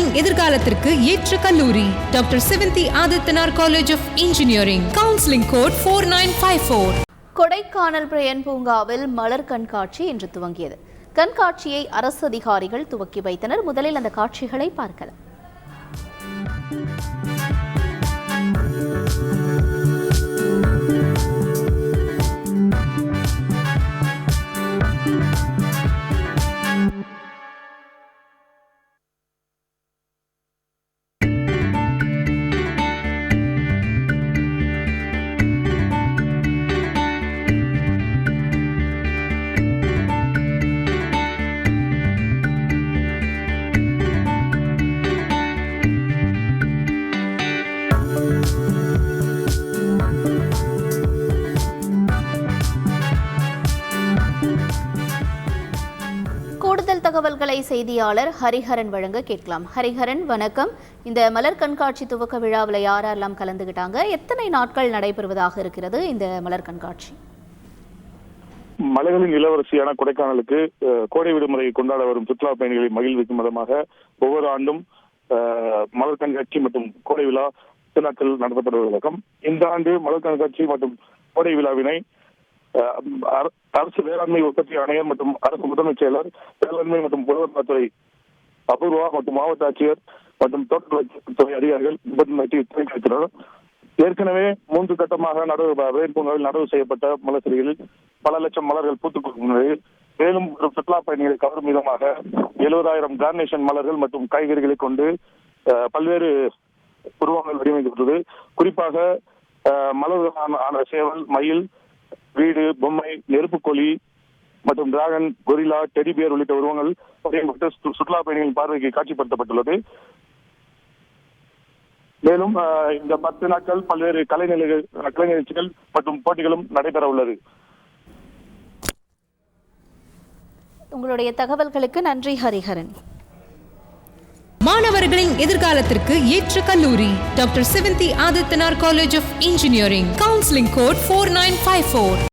மாணவர்களின் எதிர்காலத்திற்கு ஏற்ற கல்லூரி doctor Sevanthi Adithanar college of engineering. Counselling code 4954. Kodaikanal Bryant பூங்காவில் மலர் கண்காட்சி இன்று துவங்கியது. கண்காட்சியை அரசு அதிகாரிகள் துவக்கி வைத்தனர். முதலில் அந்த காட்சிகளை பார்க்கலாம். கூடுதல் தகவல்களை செய்தியாளர் ஹரிஹரன் வழங்க கேட்கலாம். ஹரிஹரன், வணக்கம். இந்த மலர் கண்காட்சி துவக்க விழாவில் யாரெல்லாம் கலந்துகிட்டாங்க? எத்தனை நாட்கள் நடைபெறுவதாக இருக்கிறது இந்த மலர் கண்காட்சி? மலைகளின் இளவரசியான கொடைக்கானலுக்கு கோடை விடுமுறையை கொண்டாட வரும் சுற்றுலா பயணிகளை மகிழ்விக்கும் விதமாக ஒவ்வொரு ஆண்டும் மலர் கண்காட்சி மற்றும் கோடை விழா நாட்கள் நடத்தப்படுவது வழக்கம். இந்த ஆண்டு மலர் கண்காட்சி மற்றும் கோடை விழாவினை அரசு வேளாண்மை உற்பத்தி ஆணையர் மற்றும் அரசு முதன்மைச் செயலர் வேளாண்மை மற்றும் புலவர்த்துறை அபூர்வா மற்றும் மாவட்ட ஆட்சியர் மற்றும் தோட்டக்கலைத்துறை அதிகாரிகள் துவக்கி வைத்துள்ளனர். ஏற்கனவே 3 கட்டமாக பிரையன் பூங்காவில் நடவு செய்யப்பட்ட மலர் செடிகளில் பல லட்சம் மலர்கள் பூத்துக் கொடுக்கும் நிலையில் மேலும் ஒரு சுற்றுலா பயணிகளை கவரும் விதமாக 70,000 கார்னேஷன் மலர்கள் மற்றும் காய்கறிகளை கொண்டு பல்வேறு உருவங்கள் வடிவமைக்கப்பட்டது. குறிப்பாக மலர்களான சேவல், மயில், வீடு, பொம்மை, நெருப்புக்கோழி மற்றும் டிராகன், கொரிலா, டெடிபியர் உள்ளிட்ட உருவங்கள் சுற்றுலா பயணிகளின் பார்வைக்கு காட்சிப்படுத்தப்பட்டுள்ளது. மேலும் இந்த 10 நாட்கள் பல்வேறு கலை நிகழ்ச்சிகள் மற்றும் போட்டிகளும் நடைபெற உள்ளது. உங்களுடைய தகவல்களுக்கு நன்றி ஹரிஹரன். மாணவர்களின் எதிர்காலத்திற்கு ஏற்ற கல்லூரி doctor Sevanthi Adithanar college of engineering. Counselling code 4954.